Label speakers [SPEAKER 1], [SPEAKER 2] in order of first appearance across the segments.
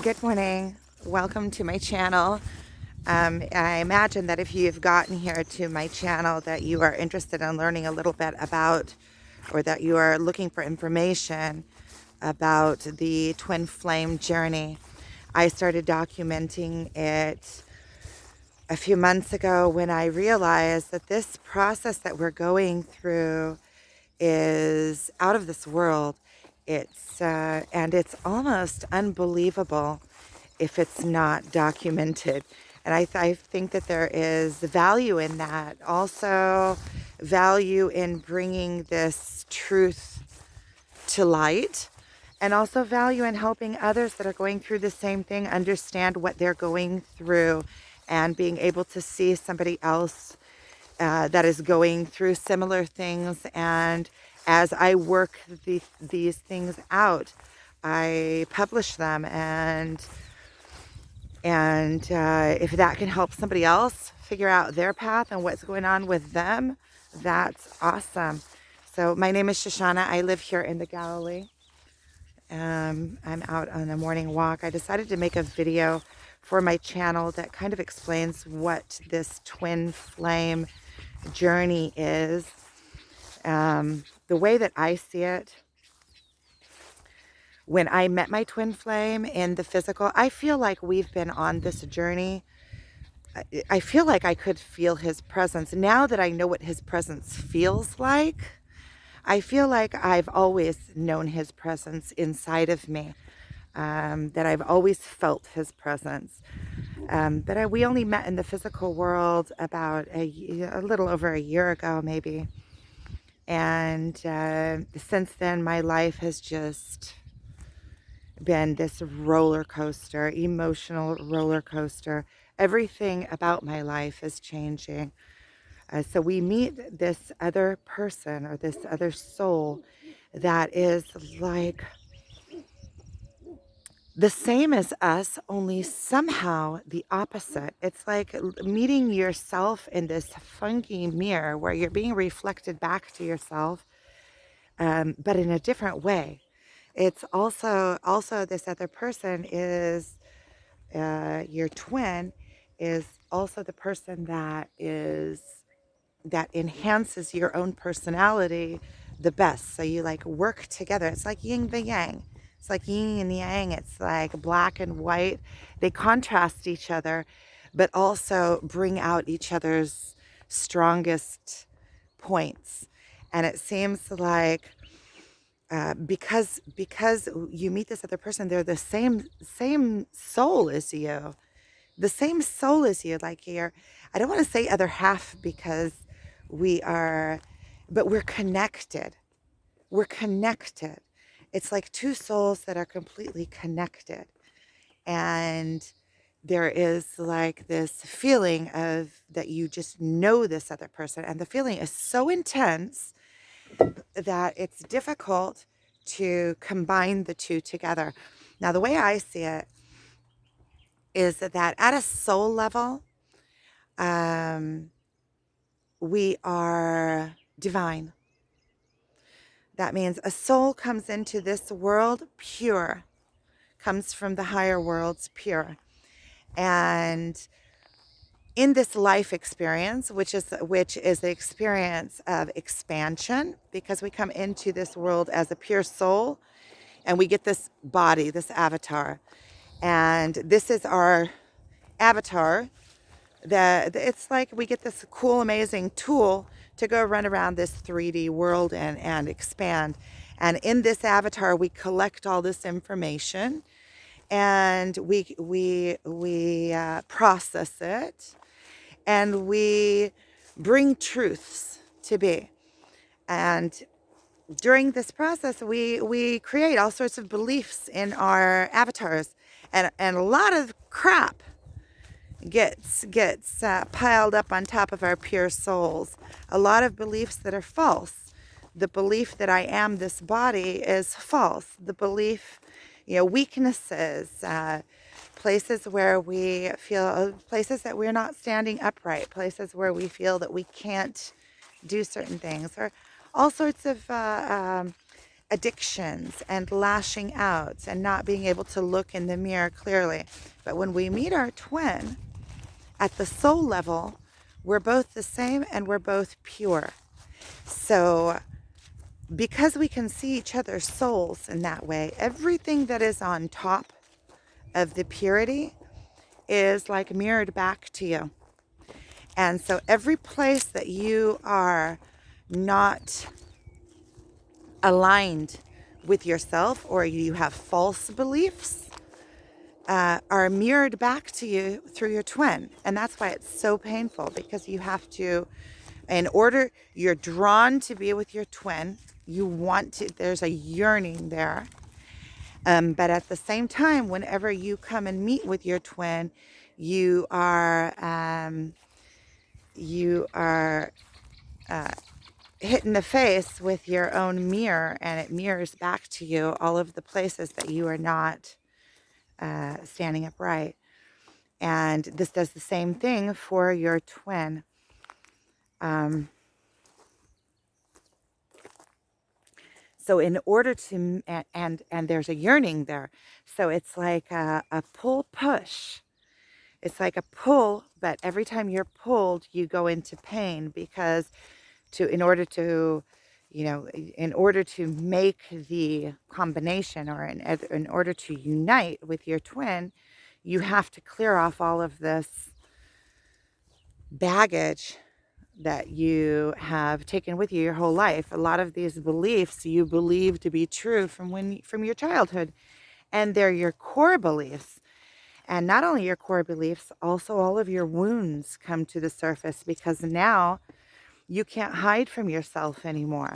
[SPEAKER 1] Good morning. Welcome to my channel. I imagine that if you've gotten here to my channel that you are interested in learning a little bit about, or that you are looking for information about the twin flame journey. I started documenting it a few months ago when I realized that this process that we're going through is out of this world. And it's almost unbelievable if it's not documented. And I think that there is value in that. Also, value in bringing this truth to light, and also value in helping others that are going through the same thing understand what they're going through, and being able to see somebody else that is going through similar things. And as I work these things out, I publish them, and if that can help somebody else figure out their path and what's going on with them, that's awesome. So my name is Shoshana. I live here in the Galilee. I'm out on a morning walk. I decided to make a video for my channel that kind of explains what this twin flame journey is. The way that I see it, when I met my twin flame in the physical, I feel like we've been on this journey. I feel like I could feel his presence. Now that I know what his presence feels like, I feel like I've always known his presence inside of me, that I've always felt his presence. We only met in the physical world about a little over a year ago, maybe. And since then, my life has just been this roller coaster, emotional roller coaster. Everything about my life is changing. So we meet this other person, or this other soul, that is like the same as us, only somehow the opposite. It's like meeting yourself in this funky mirror where you're being reflected back to yourself, but in a different way. It's also this other person is your twin, is also the person that enhances your own personality the best. So you like work together. It's like yin and yang. It's like yin and yang. It's like black and white. They contrast each other, but also bring out each other's strongest points. And it seems like because you meet this other person, they're the same soul as you, the same soul as you. Like you're, I don't want to say other half, because we are, but we're connected. We're connected. It's like two souls that are completely connected. And there is like this feeling of that you just know this other person. And the feeling is so intense that it's difficult to combine the two together. Now, the way I see it is that at a soul level, um, we are divine. That means a soul comes into this world pure, comes from the higher worlds pure. And in this life experience, which is the experience of expansion, because we come into this world as a pure soul, and we get this body, this avatar. And this is our avatar. It's like we get this cool, amazing tool to go run around this 3D world and expand. And in this avatar, we collect all this information, and we process it, and we bring truths to be. And during this process, we create all sorts of beliefs in our avatars, and a lot of crap gets piled up on top of our pure souls. A lot of beliefs that are false. The belief that I am this body is false. The belief, weaknesses, places where we feel, places that we're not standing upright, places where we feel that we can't do certain things, or all sorts of addictions and lashing out and not being able to look in the mirror clearly. But when we meet our twin at the soul level, we're both the same and we're both pure. So because we can see each other's souls in that way, everything that is on top of the purity is like mirrored back to you. And so every place that you are not aligned with yourself or you have false beliefs are mirrored back to you through your twin. And that's why it's so painful, because you have to, you're drawn to be with your twin. You want to, there's a yearning there. But at the same time, whenever you come and meet with your twin, you are hit in the face with your own mirror, and it mirrors back to you all of the places that you are not standing upright. And this does the same thing for your twin. So in order to, and there's a yearning there. So it's like a pull push. It's like a pull, but every time you're pulled, you go into pain, because in order to make the combination, or in order to unite with your twin, you have to clear off all of this baggage that you have taken with you your whole life. A lot of these beliefs you believe to be true from your childhood, and they're your core beliefs. And not only your core beliefs, also all of your wounds come to the surface, because now you can't hide from yourself anymore.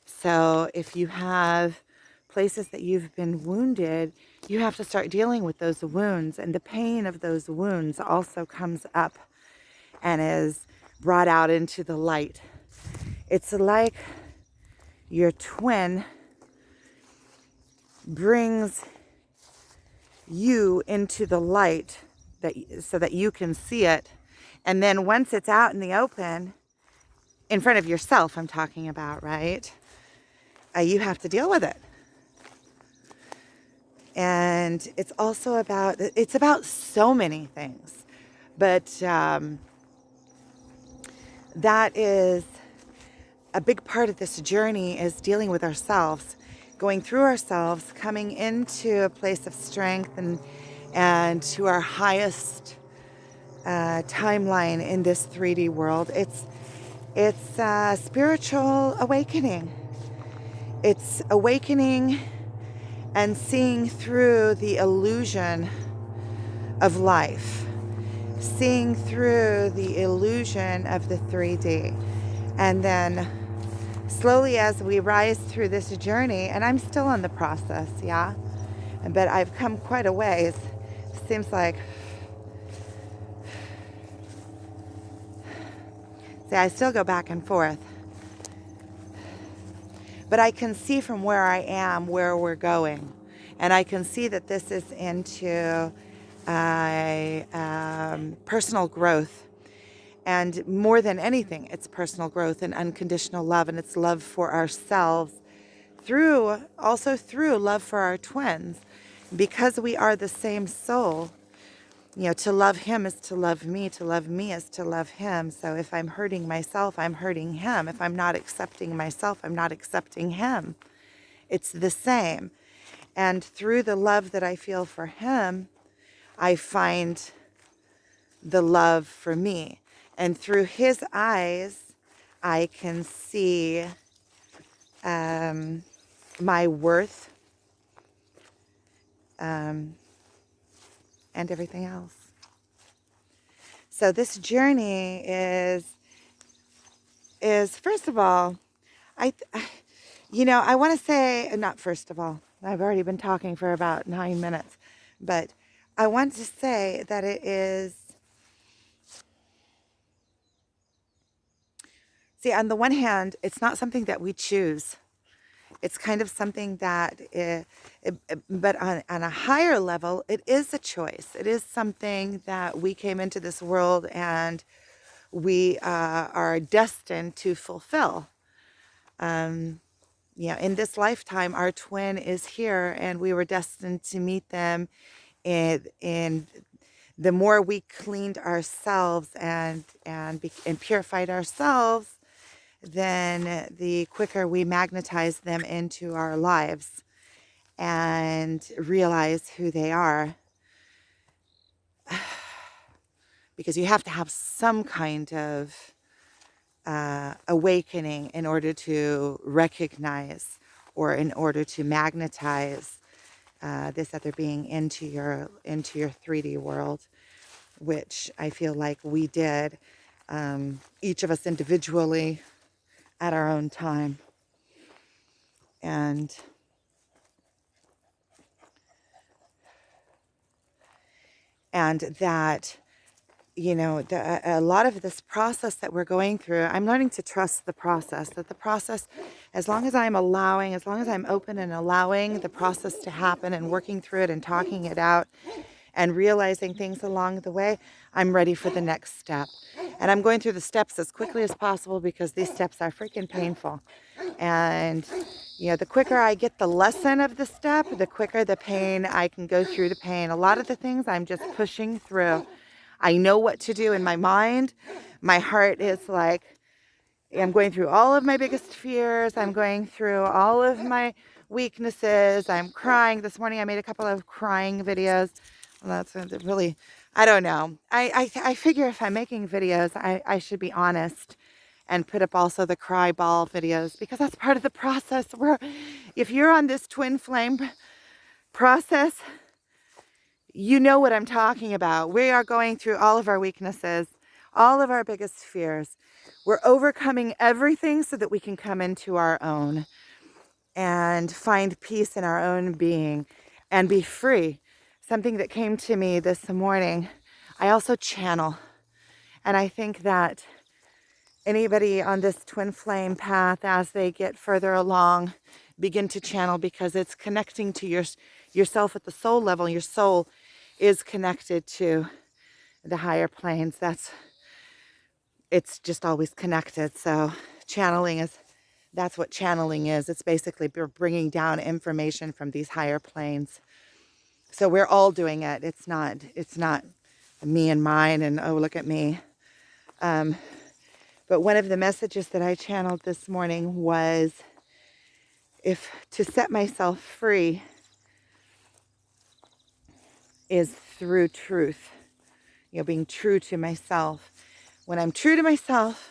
[SPEAKER 1] So if you have places that you've been wounded, you have to start dealing with those wounds, and the pain of those wounds also comes up and is brought out into the light. It's like your twin brings you into the light so that you can see it. And then once it's out in the open, in front of yourself, I'm talking about, right? You have to deal with it. And it's about so many things. But that is a big part of this journey, is dealing with ourselves, going through ourselves, coming into a place of strength and to our highest timeline in this 3D world. It's spiritual awakening. It's awakening and seeing through the illusion of life, seeing through the illusion of the 3D. And then slowly, as we rise through this journey, and I'm still in the process, yeah, but I've come quite a ways. Seems like, see, I still go back and forth, but I can see from where I am where we're going, and I can see that this is into personal growth. And more than anything, it's personal growth and unconditional love, and it's love for ourselves also through love for our twins. Because we are the same soul, to love him is to love me is to love him. So if I'm hurting myself, I'm hurting him. If I'm not accepting myself, I'm not accepting him. It's the same. And through the love that I feel for him, I find the love for me. And through his eyes, I can see my worth and everything else. So this journey is first of all, I want to say, not first of all, I've already been talking for about 9 minutes, but I want to say that it is, see, on the one hand, it's not something that we choose. It's kind of something that, but on a higher level, it is a choice. It is something that we came into this world and we are destined to fulfill. in this lifetime, our twin is here, and we were destined to meet them. And the more we cleaned ourselves and purified ourselves, then the quicker we magnetize them into our lives and realize who they are. Because you have to have some kind of awakening in order to recognize or in order to magnetize this other being into your 3D world, which I feel like we did, each of us individually at our own time. And that, a lot of this process that we're going through, I'm learning to trust the process, that the process, as long as I'm open and allowing the process to happen and working through it and talking it out and realizing things along the way, I'm ready for the next step. And I'm going through the steps as quickly as possible because these steps are freaking painful. And, the quicker I get the lesson of the step, the quicker the pain, I can go through the pain. A lot of the things I'm just pushing through. I know what to do in my mind. My heart is like, I'm going through all of my biggest fears. I'm going through all of my weaknesses. I'm crying. This morning I made a couple of crying videos. Well, that's really, I don't know. I figure if I'm making videos, I should be honest and put up also the cry ball videos, because that's part of the process. Where if you're on this twin flame process, you know what I'm talking about. We are going through all of our weaknesses, all of our biggest fears. We're overcoming everything so that we can come into our own and find peace in our own being and be free. Something that came to me this morning, I also channel. And I think that anybody on this twin flame path, as they get further along, begin to channel, because it's connecting to yourself at the soul level. Your soul is connected to the higher planes. It's just always connected. So that's what channeling is. It's basically bringing down information from these higher planes. So we're all doing it. It's not me and mine and, oh, look at me. But one of the messages that I channeled this morning was, if to set myself free is through truth, being true to myself. When I'm true to myself,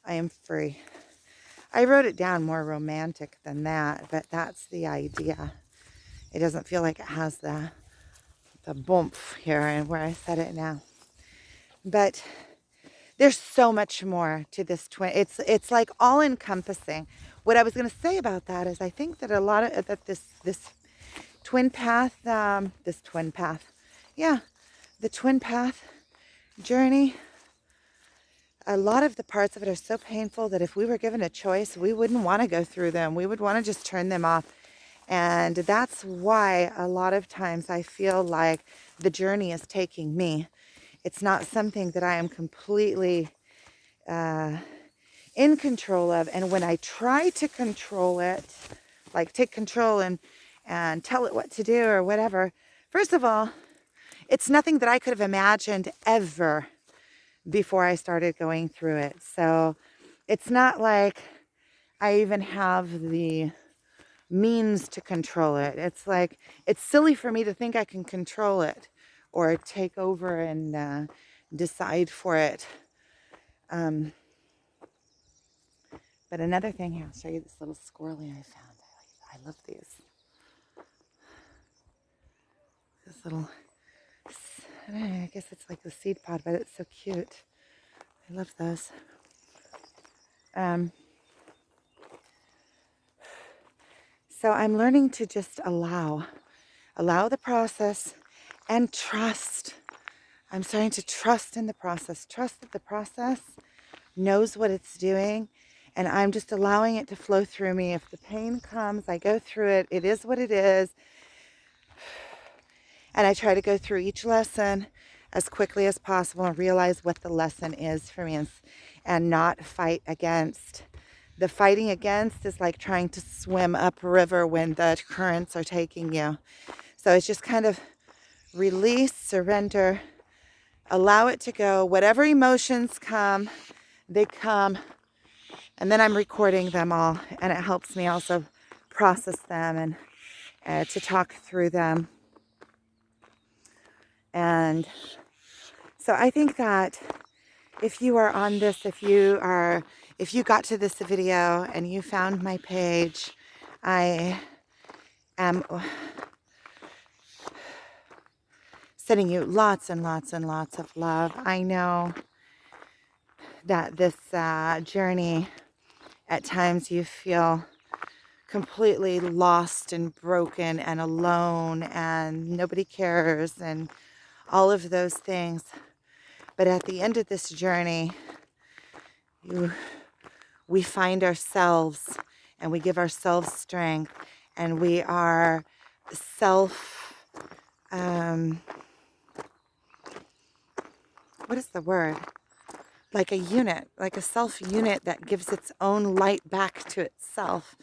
[SPEAKER 1] I am free. I wrote it down more romantic than that, but that's the idea. It doesn't feel like it has the bump here and where I said it now. But there's so much more to this twin. It's like all encompassing. What I was going to say about that is, I think that a lot of that this twin path, the twin path journey, a lot of the parts of it are so painful that if we were given a choice, we wouldn't want to go through them. We would want to just turn them off. And that's why a lot of times I feel like the journey is taking me. It's not something that I am completely in control of. And when I try to control it, like take control and tell it what to do or whatever, first of all, it's nothing that I could have imagined ever before I started going through it. So it's not like I even have the means to control it. It's like, it's silly for me to think I can control it or take over and decide for it. But another thing here, I'll show you this little squirrely I found. I love these. This little, I guess it's like the seed pod, but it's so cute. I love those. So I'm learning to just allow the process and trust. I'm starting to trust in the process, trust that the process knows what it's doing, and I'm just allowing it to flow through me. If the pain comes, I go through it. It is what it is. And I try to go through each lesson as quickly as possible and realize what the lesson is for me, and not fight against The fighting against is like trying to swim upriver when the currents are taking you. So it's just kind of release, surrender, allow it to go. Whatever emotions come, they come. And then I'm recording them all. And it helps me also process them and to talk through them. And so I think that if you are on this, if you got to this video and you found my page, I am sending you lots and lots and lots of love. I know that this journey, at times you feel completely lost and broken and alone and nobody cares and all of those things. But at the end of this journey, we find ourselves and we give ourselves strength, and we are what is the word? Like a unit, like a self unit that gives its own light back to itself.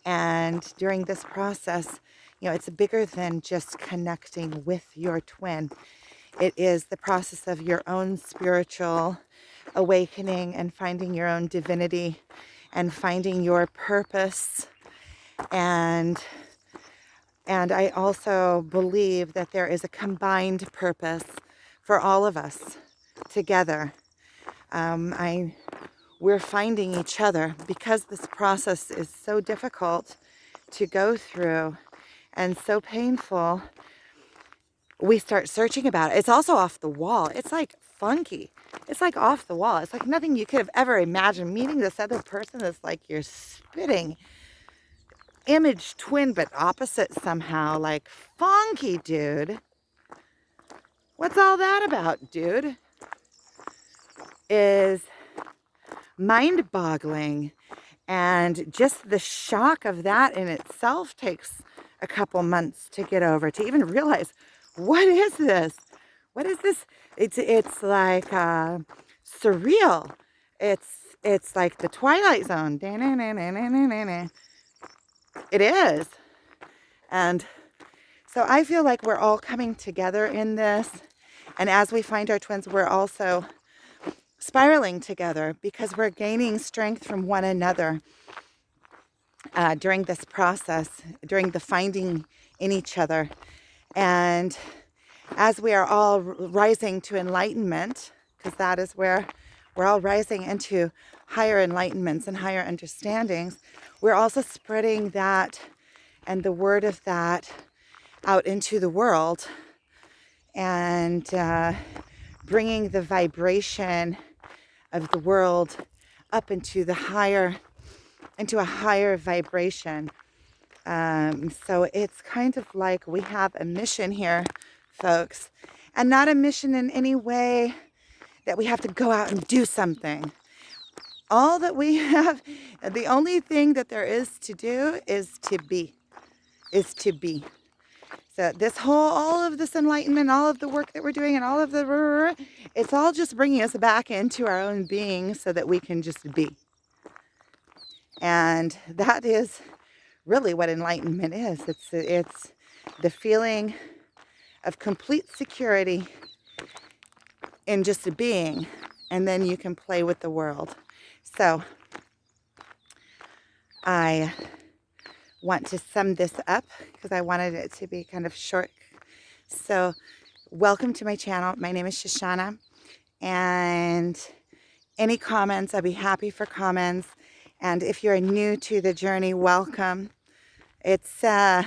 [SPEAKER 1] And during this process, it's bigger than just connecting with your twin. It is the process of your own spiritual awakening and finding your own divinity and finding your purpose. And I also believe that there is a combined purpose for all of us together. We're finding each other because this process is so difficult to go through and so painful. We start searching about it. It's also off the wall. It's like funky. It's like off the wall. It's like nothing you could have ever imagined. Meeting this other person is like you're spitting image twin but opposite somehow. Like funky, dude. What's all that about, dude? Is mind-boggling, and just the shock of that in itself takes a couple months to get over, to even realize, what is this? What is this? It's like surreal. It's like the Twilight Zone. It is. And so I feel like we're all coming together in this, and as we find our twins, we're also spiraling together because we're gaining strength from one another during this process, during the finding in each other. And as we are all rising to enlightenment, because that is where we're all rising into higher enlightenments and higher understandings, we're also spreading that and the word of that out into the world, and bringing the vibration of the world up into a higher vibration. So it's kind of like we have a mission here, folks, and not a mission in any way that we have to go out and do something. All that we have, the only thing that there is to do is to be. So all of this enlightenment, all of the work that we're doing, and all of it's all just bringing us back into our own being so that we can just be. And that is really what enlightenment is. It's the feeling of complete security in just being, and then you can play with the world. So I want to sum this up because I wanted it to be kind of short. So welcome to my channel. My name is Shoshana, and any comments, I'd be happy for comments. And if you're new to the journey, welcome. It's yeah,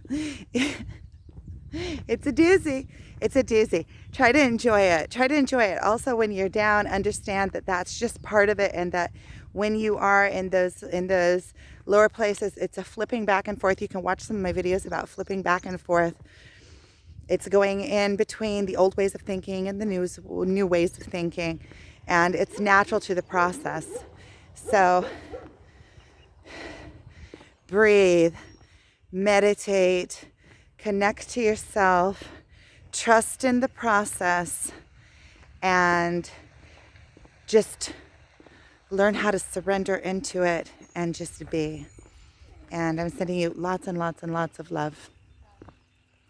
[SPEAKER 1] it's a doozy. It's a doozy. Try to enjoy it. Also, when you're down, understand that that's just part of it, and that when you are in those lower places, it's a flipping back and forth. You can watch some of my videos about flipping back and forth. It's going in between the old ways of thinking and the new ways of thinking, and it's natural to the process. So breathe, meditate, connect to yourself, trust in the process, and just learn how to surrender into it and just be. And I'm sending you lots and lots and lots of love.